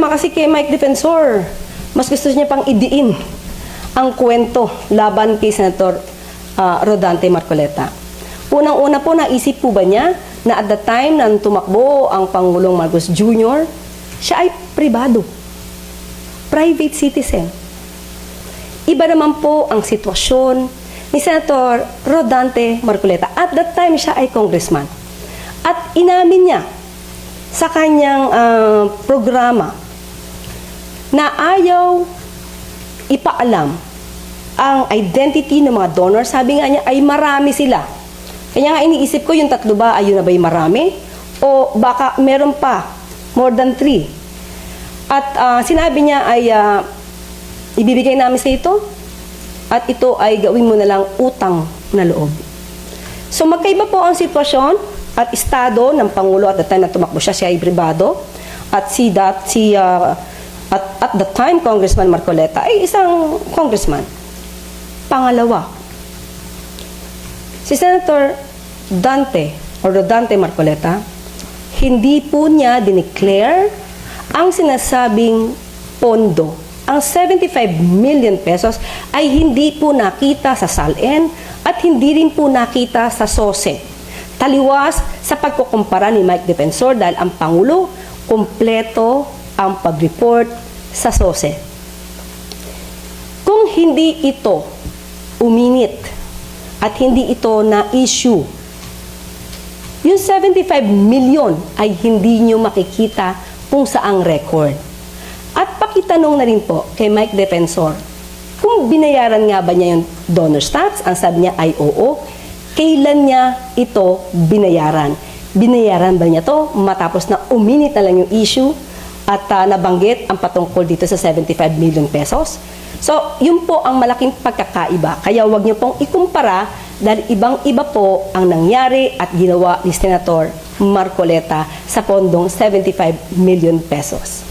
problema kasi kay Mike Defensor, mas gusto niya pang idiin ang kwento laban kay Senator Rodante Marcoleta. Unang-una po, naisip po ba niya na at the time na tumakbo ang Pangulong Marcos Jr., siya ay pribado, private citizen. Iba naman po ang sitwasyon ni Senator Rodante Marcoleta. At that time, siya ay congressman. At inamin niya sa kanyang programa na ayaw ipaalam ang identity ng mga donor. Sabi nga niya ay marami sila. Kaya nga iniisip ko yung 3 ba, ayun na ba yung marami? O baka meron pa, more than 3. At sinabi niya ay ibibigay namin sa ito at ito ay gawin mo na lang utang na loob. So magkaiba po ang sitwasyon at estado ng Pangulo at the time na tumakbo siya ay pribado, at at the time Congressman Marcoleta ay isang congressman. Pangalawa, si Senator Rodante Marcoleta, hindi po niya dineclare ang sinasabing pondo. Ang 75 million pesos ay hindi po nakita sa SALN at hindi rin po nakita sa SOSE. Taliwas sa pagkukumpara ni Mike Defensor dahil ang Pangulo, kumpleto ang pag-report sa SOSE. Kung hindi ito uminit at hindi ito na-issue, yung 75 million ay hindi nyo makikita kung saang record. At pakitanong na rin po kay Mike Defensor, kung binayaran nga ba niya yung donor stats, ang sabi niya ay oo, kailan niya ito binayaran? Binayaran ba niya to matapos na uminit na lang yung issue at nabanggit ang patungkol dito sa 75 million pesos? So, yun po ang malaking pagkakaiba. Kaya huwag niyo pong ikumpara dahil ibang-iba po ang nangyari at ginawa ni Senator Marcoleta sa pondong 75 million pesos.